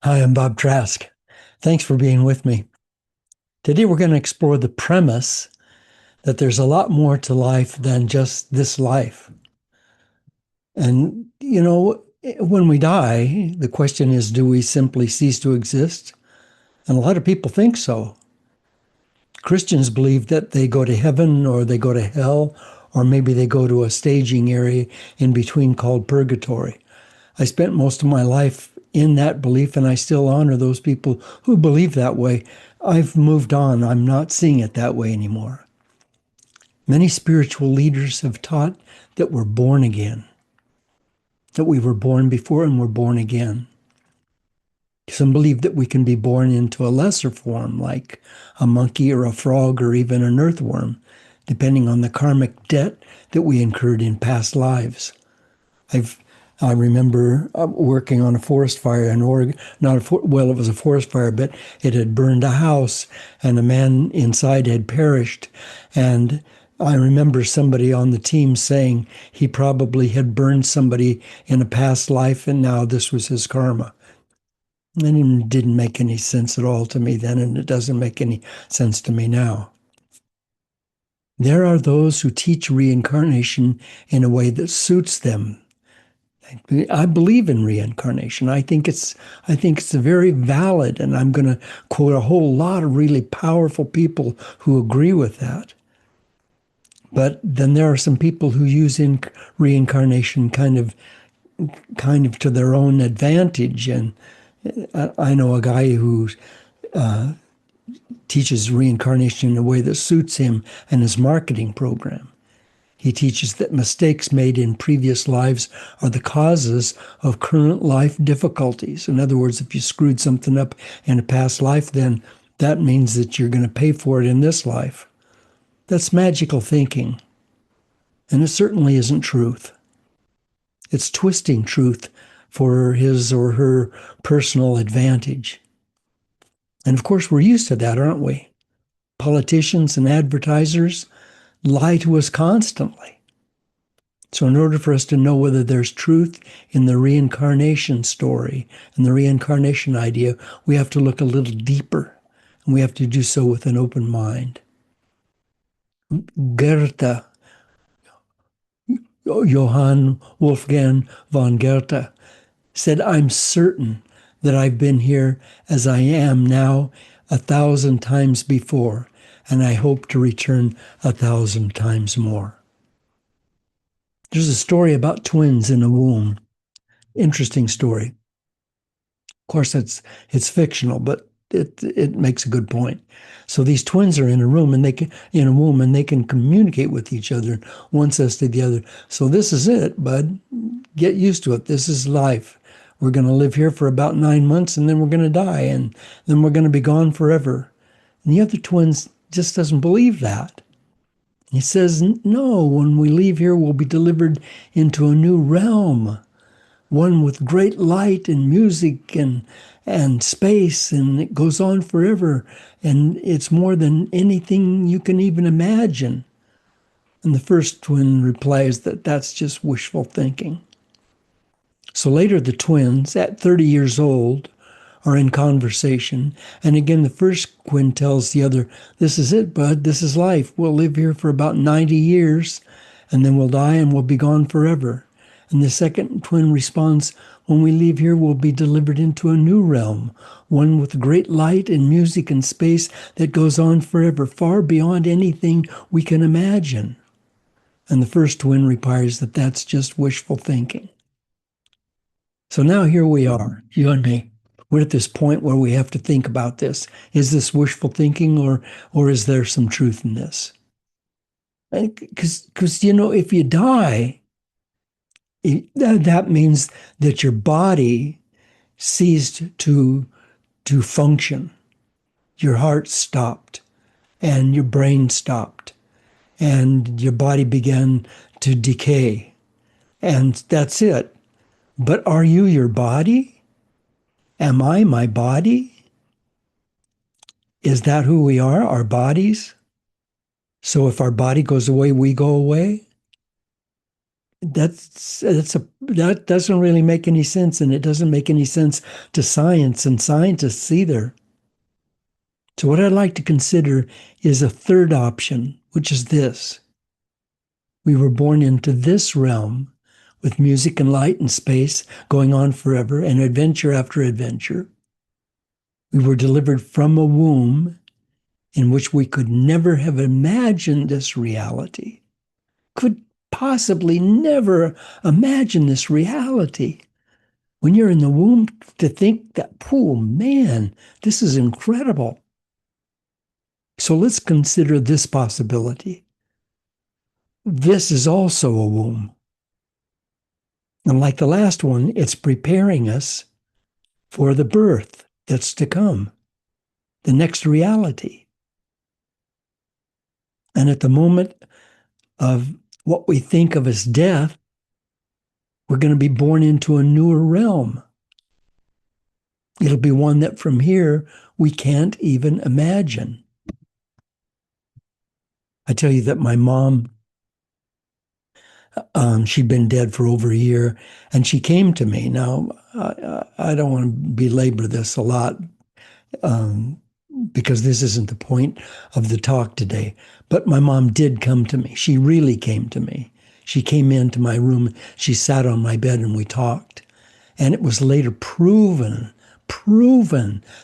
Hi, I'm Bob Trask. Thanks for being with me. Today, we're going to explore the premise that there's a lot more to life than just this life. And, when we die, the question is, do we simply cease to exist? And a lot of people think so. Christians believe that they go to heaven or they go to hell, or maybe they go to a staging area in between called purgatory. I spent most of my life in that belief, and I still honor those people who believe that way. I've moved on. I'm not seeing it that way anymore. Many spiritual leaders have taught that we're born again, that we were born before and we're born again. Some believe that we can be born into a lesser form, like a monkey or a frog or even an earthworm, depending on the karmic debt that we incurred in past lives. I've I remember working on a forest fire in Oregon. Not a well, it was a forest fire, but it had burned a house, and a man inside had perished. And I remember somebody on the team saying he probably had burned somebody in a past life, and now this was his karma. And it didn't make any sense at all to me then, and it doesn't make any sense to me now. There are those who teach reincarnation in a way that suits them. I believe in reincarnation. I think it's very valid, and I'm going to quote a whole lot of really powerful people who agree with that. But then there are some people who use reincarnation kind of to their own advantage. And I know a guy who teaches reincarnation in a way that suits him and his marketing program. He teaches that mistakes made in previous lives are the causes of current life difficulties. In other words, if you screwed something up in a past life, then that means that you're going to pay for it in this life. That's magical thinking, and it certainly isn't truth. It's twisting truth for his or her personal advantage. And of course, we're used to that, aren't we? Politicians and advertisers lie to us constantly. So, in order for us to know whether there's truth in the reincarnation story and the reincarnation idea, we have to look a little deeper, and we have to do so with an open mind. Goethe, Johann Wolfgang von Goethe, said, "I'm certain that I've been here as I am now 1,000 times before, and I hope to return 1,000 times more." There's a story about twins in a womb. Interesting story. Of course, it's fictional, but it makes a good point. So these twins are in a room and they can in a womb and they can communicate with each other. One says to the other, "So this is it, bud. Get used to it. This is life. We're going to live here for about 9 months and then we're going to die and then we're going to be gone forever." And the other twins just doesn't believe that. He says, "No, when we leave here, we'll be delivered into a new realm, one with great light and music and space, and it goes on forever, and it's more than anything you can even imagine." And the first twin replies that that's just wishful thinking. So later the twins, at 30 years old, are in conversation, and again the first twin tells the other, "This is it, bud. This is life. We'll live here for about 90 years and then we'll die and we'll be gone forever." And the second twin responds, "When we leave here, we'll be delivered into a new realm, one with great light and music and space that goes on forever, far beyond anything we can imagine." And the first twin replies that that's just wishful thinking. So now here we are, you and me. We're at this point where we have to think about this. Is this wishful thinking, or is there some truth in this? Because if you die, that means that your body ceased to function. Your heart stopped, and your brain stopped, and your body began to decay, and that's it. But are you your body? Am I my body? Is that who we are, our bodies? So if our body goes away, we go away? that doesn't really make any sense, and it doesn't make any sense to science and scientists either. So what I'd like to consider is a third option, which is this. We were born into this realm with music and light and space going on forever and adventure after adventure. We were delivered from a womb in which we could never have imagined this reality, could possibly never imagine this reality. When you're in the womb, to think that, oh man, this is incredible. So let's consider this possibility. This is also a womb. And like the last one, it's preparing us for the birth that's to come, the next reality. And at the moment of what we think of as death, we're going to be born into a newer realm. It'll be one that from here we can't even imagine. I tell you that my mom, she'd been dead for over a year, and she came to me. Now, I don't want to belabor this a lot, um, because this isn't the point of the talk today. But my mom did come to me. She really came to me. She came into my room. She sat on my bed and we talked. And it was later proven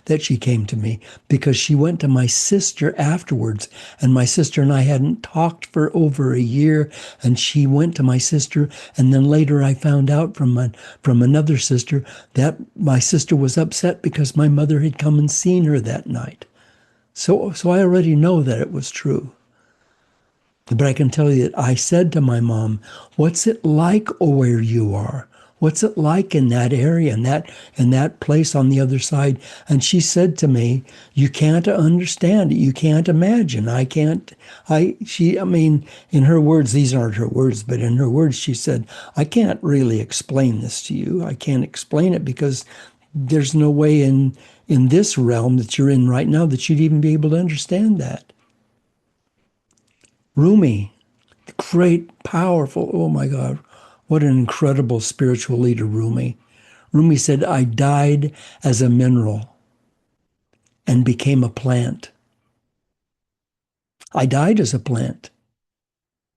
that she came to me because she went to my sister afterwards. And my sister and I hadn't talked for over a year. And she went to my sister. And then later I found out from another sister that my sister was upset because my mother had come and seen her that night. So I already know that it was true. But I can tell you that I said to my mom, what's it like where you are? What's it like in that area, in that place on the other side? And she said to me, you can't understand it. You can't imagine. I mean, in her words, these aren't her words, but in her words, she said, I can't really explain this to you. I can't explain it because there's no way in this realm that you're in right now that you'd even be able to understand that. Rumi, great, powerful, oh my God, what an incredible spiritual leader, Rumi. Rumi said, I died as a mineral and became a plant. I died as a plant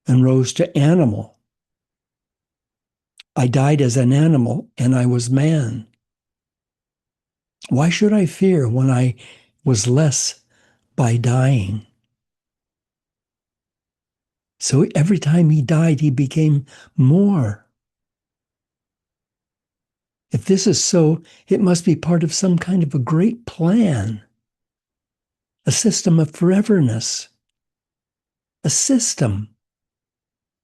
and rose to animal. I died as an animal and I was man. Why should I fear when I was less by dying? So every time he died, he became more. If this is so, it must be part of some kind of a great plan, a system of foreverness, a system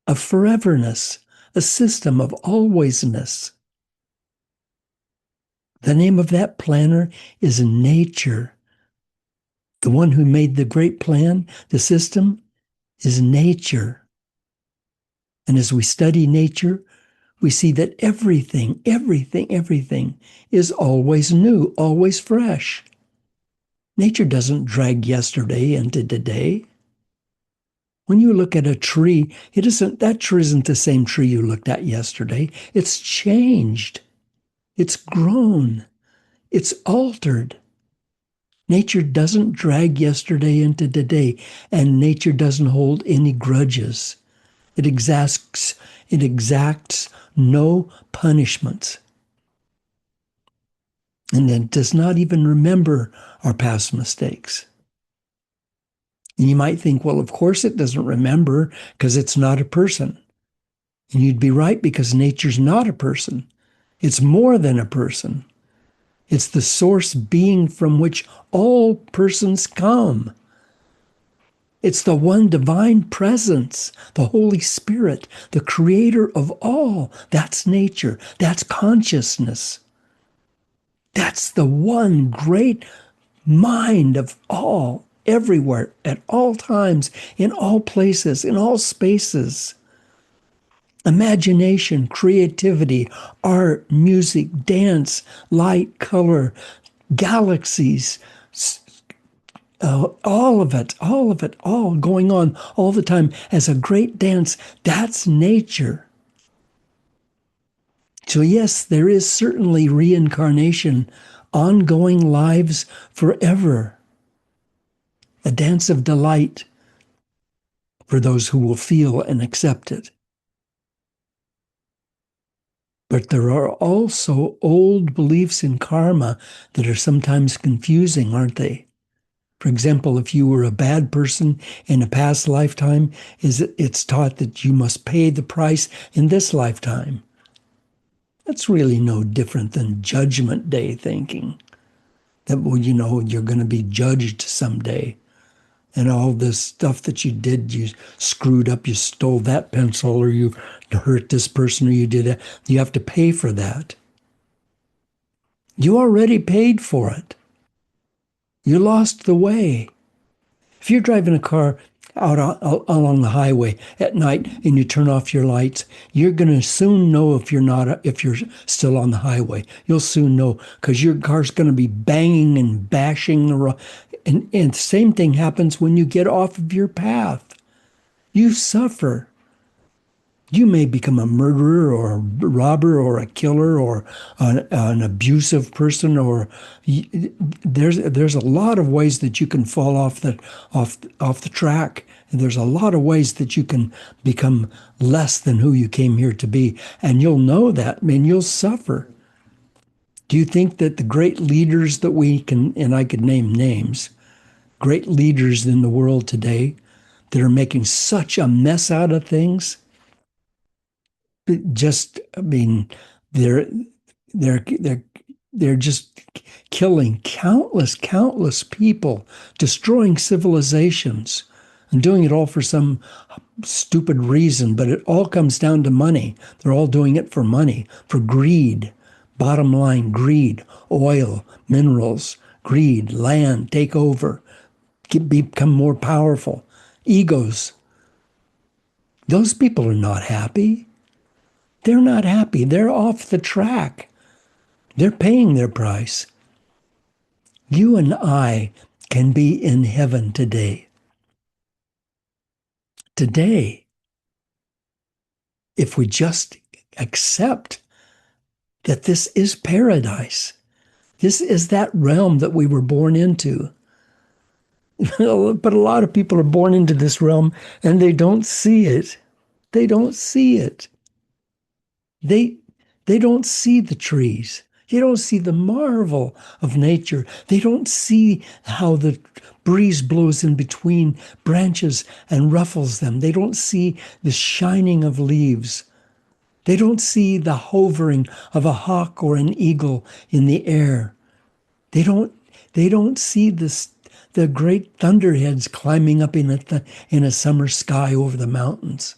of foreverness, a system of alwaysness. The name of that planner is nature. The one who made the great plan, the system, is nature. And as we study nature, we see that everything is always new, always fresh. Nature doesn't drag yesterday into today. When you look at a tree, that tree isn't the same tree you looked at yesterday. It's changed. It's grown. It's altered. Nature doesn't drag yesterday into today, and nature doesn't hold any grudges. It exacts no punishments. And it does not even remember our past mistakes. And you might think, well, of course it doesn't remember because it's not a person. And you'd be right because nature's not a person. It's more than a person. It's the source being from which all persons come. It's the one divine presence, the Holy Spirit, the creator of all. That's nature. That's consciousness. That's the one great mind of all, everywhere, at all times, in all places, in all spaces. Imagination, creativity, art, music, dance, light, color, galaxies, all of it, all going on all the time as a great dance. That's nature. So, yes, there is certainly reincarnation, ongoing lives forever, a dance of delight for those who will feel and accept it. But there are also old beliefs in karma that are sometimes confusing, aren't they? For example, if you were a bad person in a past lifetime, it's taught that you must pay the price in this lifetime. That's really no different than Judgment Day thinking that, well, you're going to be judged someday. And all this stuff that you did, you screwed up, you stole that pencil, or you hurt this person, or you did that. You have to pay for that. You already paid for it. You lost the way. If you're driving a car along the highway at night and you turn off your lights, you're going to soon know if you're still on the highway. You'll soon know because your car's going to be banging and bashing the road. And the same thing happens when you get off of your path. You suffer. You may become a murderer or a robber or a killer or an abusive person, or there's a lot of ways that you can fall off the track. And there's a lot of ways that you can become less than who you came here to be, and you'll know that. I mean, you'll suffer. Do you think that the great leaders that we can, and I could name names, great leaders in the world today that are making such a mess out of things? I mean, they're they're they're just killing countless people, destroying civilizations, and doing it all for some stupid reason. But it all comes down to money. They're all doing it for money, for greed. Bottom line, greed, oil, minerals, greed, land, take over, become more powerful, egos. Those people are not happy. They're not happy. They're off the track. They're paying their price. You and I can be in heaven today. Today, if we just accept that this is paradise, this is that realm that we were born into. But a lot of people are born into this realm and they don't see it. They don't see it. They they don't see the trees. They don't see the marvel of nature. They don't see how the breeze blows in between branches and ruffles them. They don't see the shining of leaves. They don't see the hovering of a hawk or an eagle in the air. They don't they don't see the great thunderheads climbing up in a summer sky over the mountains.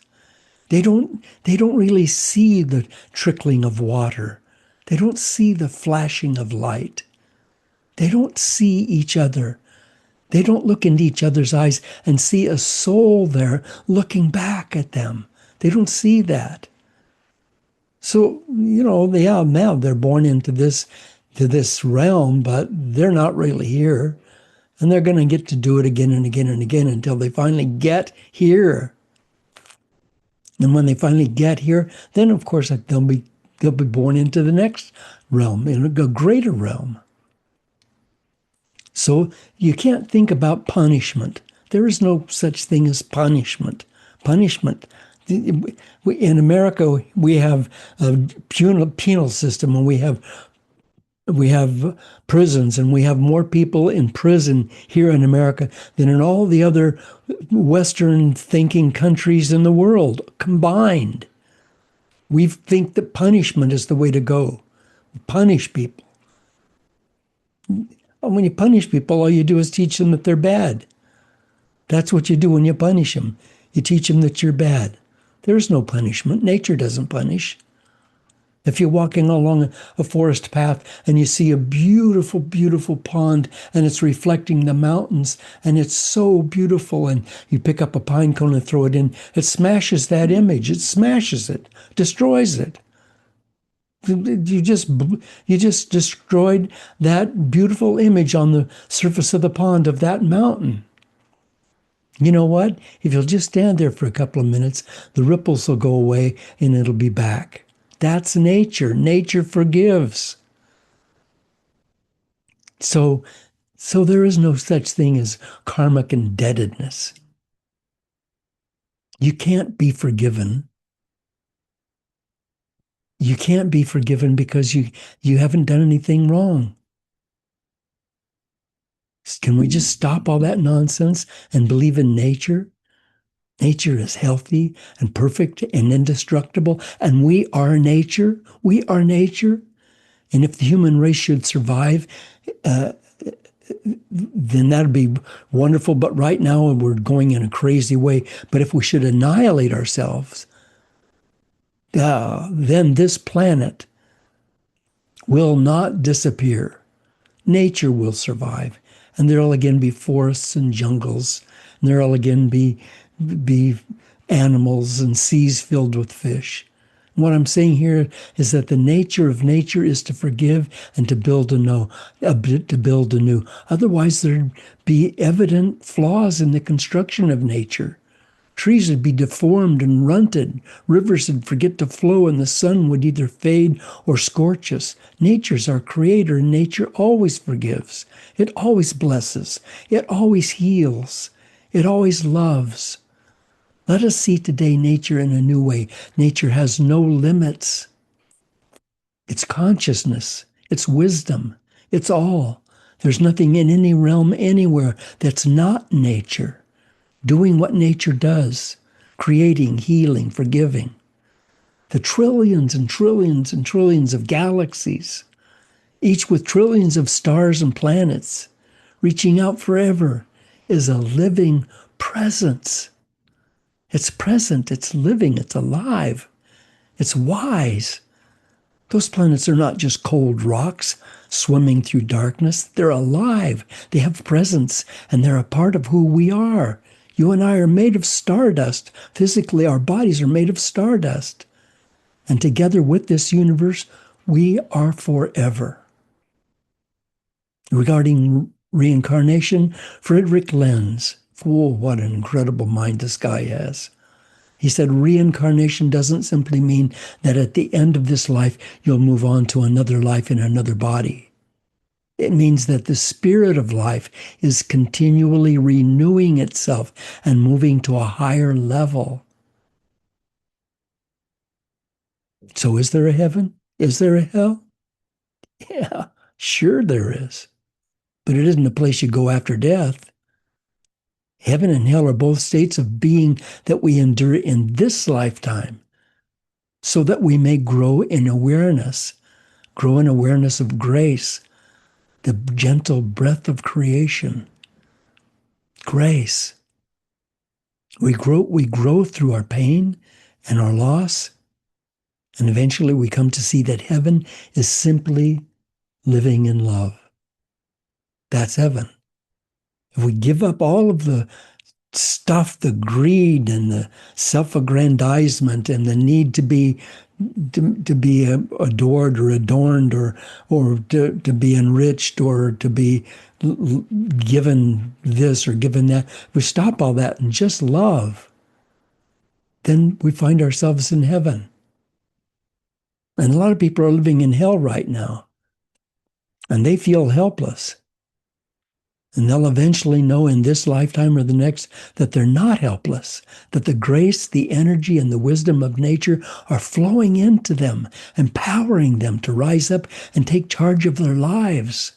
They don't really see the trickling of water. They don't see the flashing of light. They don't see each other. They don't look into each other's eyes and see a soul there looking back at them. They don't see that. So, now they're born into this realm, but they're not really here. And they're going to get to do it again and again and again until they finally get here. And when they finally get here, then of course they'll be born into the next realm, in a greater realm. So you can't think about punishment. There is no such thing as punishment. Punishment. In America, we have a penal system, and we have prisons, and we have more people in prison here in America than in all the other Western thinking countries in the world combined. We think that punishment is the way to go. Punish people. And when you punish people, all you do is teach them that they're bad. That's what you do when you punish them. You teach them that you're bad. There's no punishment. Nature doesn't punish. If you're walking along a forest path and you see a beautiful, beautiful pond and it's reflecting the mountains and it's so beautiful, and you pick up a pine cone and throw it in, it smashes that image. It smashes it, destroys it. You just destroyed that beautiful image on the surface of the pond of that mountain. You know what? If you'll just stand there for a couple of minutes, the ripples will go away and it'll be back That's nature. Nature forgives. So, so there is no such thing as karmic indebtedness. You can't be forgiven. You can't be forgiven because you haven't done anything wrong. Can we just stop all that nonsense and believe in nature? Nature is healthy and perfect and indestructible, and we are nature. We are nature. And if the human race should survive, uh, then that'd be wonderful. But right now, we're going in a crazy way. But if we should annihilate ourselves, then this planet will not disappear. Nature will survive, and there'll again be forests and jungles, and there'll again be animals and seas filled with fish. What I'm saying here is that the nature of nature is to forgive and to build to build anew. Otherwise, there'd be evident flaws in the construction of nature. Trees would be deformed and runted. Rivers would forget to flow, and the sun would either fade or scorch us. Nature's our creator, and nature always forgives. It always blesses. It always heals. It always loves. Let us see today nature in a new way. Nature has no limits. It's consciousness. It's wisdom. It's all. There's nothing in any realm anywhere that's not nature, doing what nature does, creating, healing, forgiving. The trillions and trillions and trillions of galaxies, each with trillions of stars and planets, reaching out forever, is a living presence. It's present, it's living, it's alive, it's wise. Those planets are not just cold rocks swimming through darkness. They're alive. They have presence, and they're a part of who we are. You and I are made of stardust. Physically, our bodies are made of stardust. And together with this universe, we are forever. Regarding reincarnation, Frederick Lenz, oh, what an incredible mind this guy has. He said reincarnation doesn't simply mean that at the end of this life, you'll move on to another life in another body. It means that the spirit of life is continually renewing itself and moving to a higher level. So is there a heaven? Is there a hell? Yeah, sure there is. But it isn't a place you go after death. Heaven and hell are both states of being that we endure in this lifetime so that we may grow in awareness of grace, the gentle breath of creation. Grace. We grow through our pain and our loss, and eventually we come to see that heaven is simply living in love. That's heaven. If we give up all of the stuff, the greed and the self-aggrandizement and the need to be adored or adorned or to be enriched or to be given this or given that. We stop all that and just love. Then we find ourselves in heaven. And a lot of people are living in hell right now, and they feel helpless. And they'll eventually know in this lifetime or the next that they're not helpless, that the grace, the energy, and the wisdom of nature are flowing into them, empowering them to rise up and take charge of their lives.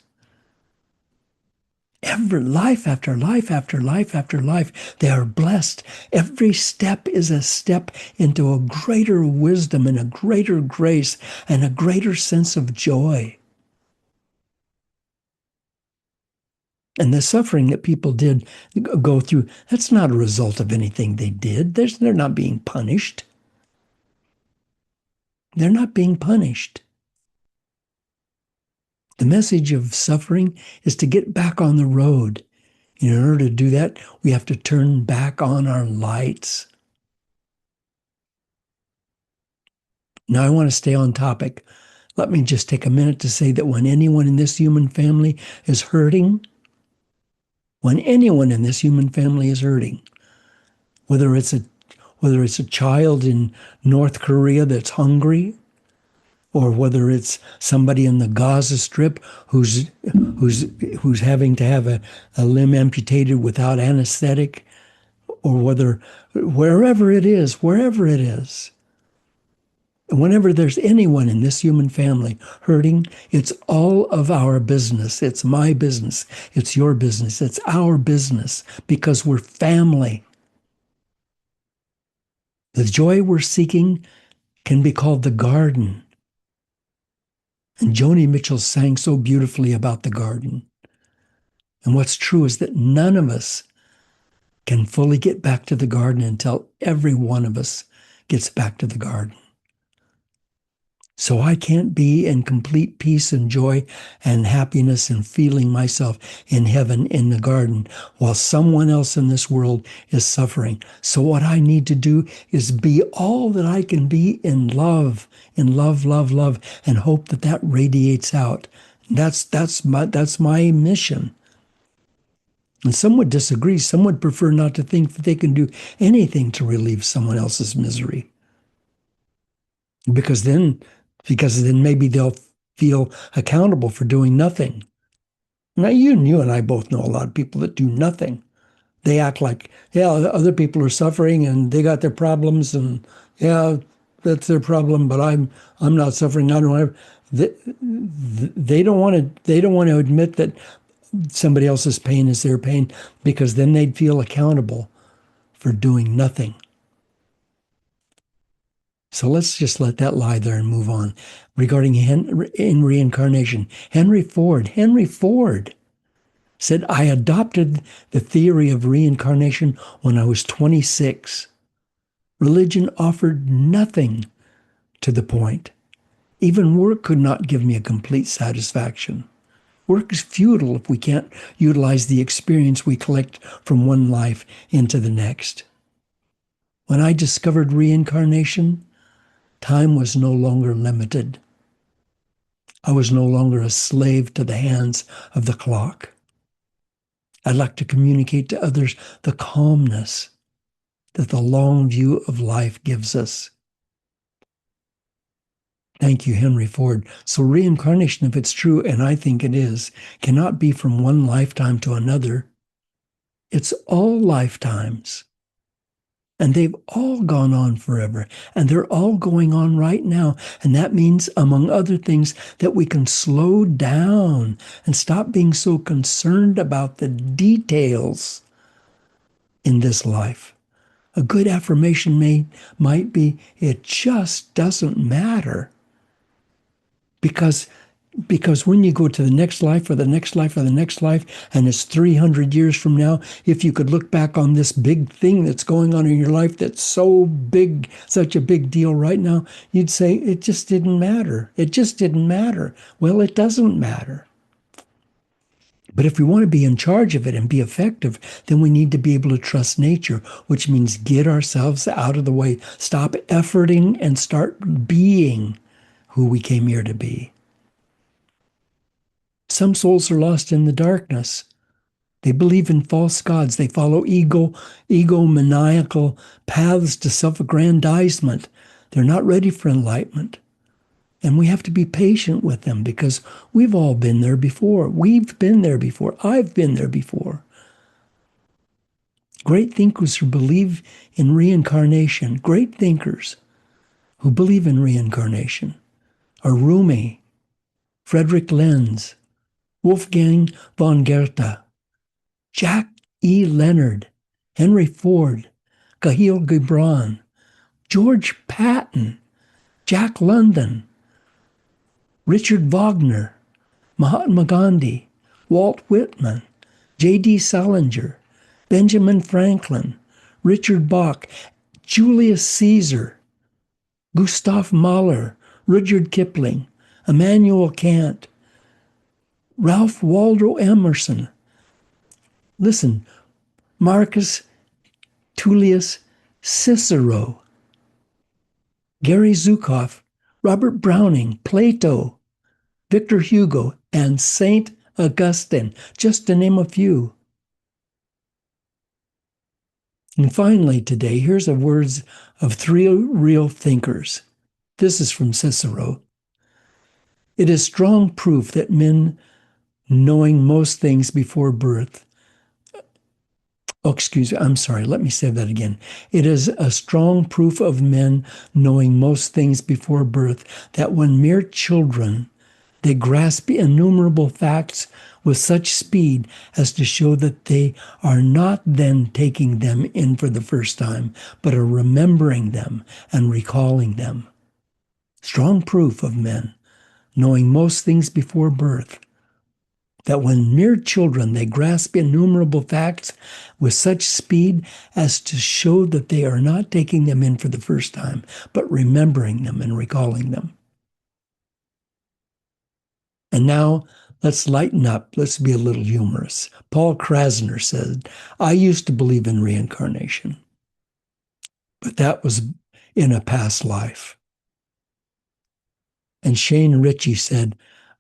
Every life after life after life after life, they are blessed. Every step is a step into a greater wisdom and a greater grace and a greater sense of joy. And the suffering that people did go through, that's not a result of anything they did. They're not being punished. They're not being punished. The message of suffering is to get back on the road. In order to do that, we have to turn back on our lights. Now, I want to stay on topic. Let me just take a minute to say that when anyone in this human family is hurting, when anyone in this human family is hurting, whether it's a child in North Korea that's hungry, or whether it's somebody in the Gaza Strip who's who's having to have a limb amputated without anesthetic, or whether wherever it is, whenever there's anyone in this human family hurting, it's all of our business. It's my business. It's your business. It's our business because we're family. The joy we're seeking can be called the garden. And Joni Mitchell sang so beautifully about the garden. And what's true is that none of us can fully get back to the garden until every one of us gets back to the garden. So I can't be in complete peace and joy and happiness and feeling myself in heaven in the garden while someone else in this world is suffering. So what I need to do is be all that I can be in love, love, love, and hope that that radiates out. That's my mission. And some would disagree. Some would prefer not to think that they can do anything to relieve someone else's misery. Because then, because then maybe they'll feel accountable for doing nothing. Now, you and I both know a lot of people that do nothing. They act like, yeah, other people are suffering and they got their problems, and yeah, that's their problem. But I'm not suffering. I don't have. They don't want to. They don't want to admit that somebody else's pain is their pain, because then they'd feel accountable for doing nothing. So let's just let that lie there and move on. Regarding in reincarnation, Henry Ford said, I adopted the theory of reincarnation when I was 26. Religion offered nothing to the point. Even work could not give me a complete satisfaction. Work is futile if we can't utilize the experience we collect from one life into the next. When I discovered reincarnation, time was no longer limited. I was no longer a slave to the hands of the clock. I'd like to communicate to others the calmness that the long view of life gives us. Thank you, Henry Ford. So reincarnation, if it's true, and I think it is, cannot be from one lifetime to another. It's all lifetimes. And they've all gone on forever. And they're all going on right now. And that means, among other things, that we can slow down and stop being so concerned about the details in this life. A good affirmation might be, it just doesn't matter. Because when you go to the next life or the next life or the next life, and it's 300 years from now, if you could look back on this big thing that's going on in your life that's so big, such a big deal right now, you'd say, it just didn't matter. It just didn't matter. Well, it doesn't matter. But if we want to be in charge of it and be effective, then we need to be able to trust nature, which means get ourselves out of the way, stop efforting, and start being who we came here to be. Some souls are lost in the darkness. They believe in false gods. They follow egomaniacal paths to self-aggrandizement. They're not ready for enlightenment. And we have to be patient with them because we've all been there before. We've been there before. I've been there before. Great thinkers who believe in reincarnation, great thinkers who believe in reincarnation are Rumi, Frederick Lenz, Wolfgang von Goethe, Jack E. Leonard, Henry Ford, Kahlil Gibran, George Patton, Jack London, Richard Wagner, Mahatma Gandhi, Walt Whitman, J.D. Salinger, Benjamin Franklin, Richard Bach, Julius Caesar, Gustav Mahler, Rudyard Kipling, Immanuel Kant, Ralph Waldo Emerson. Listen, Marcus Tullius Cicero, Gary Zukav, Robert Browning, Plato, Victor Hugo, and Saint Augustine, just to name a few. And finally today, here's the words of three real thinkers. This is from Cicero. It is strong proof that men knowing most things before birth. Oh, excuse me. I'm sorry. Let me say that again. It is a strong proof of men knowing most things before birth that when mere children, they grasp innumerable facts with such speed as to show that they are not then taking them in for the first time, but are remembering them and recalling them. Strong proof of men knowing most things before birth that when mere children they grasp innumerable facts with such speed as to show that they are not taking them in for the first time, but remembering them and recalling them. And now let's lighten up. Let's be a little humorous. Paul Krasner said, I used to believe in reincarnation, but that was in a past life. And Shane Ritchie said,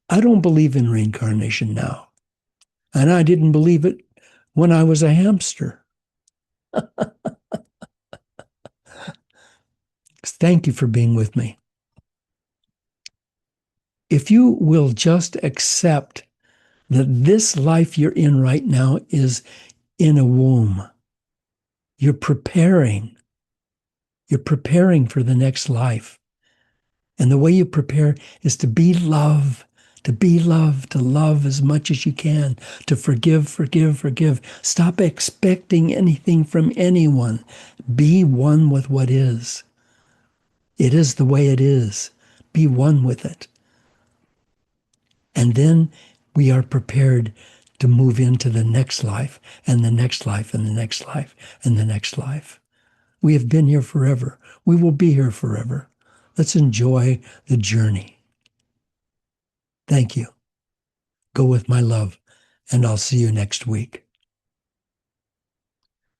I don't believe in reincarnation now. And I didn't believe it when I was a hamster. Thank you for being with me. If you will just accept that this life you're in right now is in a womb, you're preparing. You're preparing for the next life. And the way you prepare is to be love, to be love, to love as much as you can, to forgive, forgive, forgive. Stop expecting anything from anyone. Be one with what is. It is the way it is. Be one with it. And then we are prepared to move into the next life and the next life and the next life and the next life. We have been here forever. We will be here forever. Let's enjoy the journey. Thank you. Go with my love, and I'll see you next week.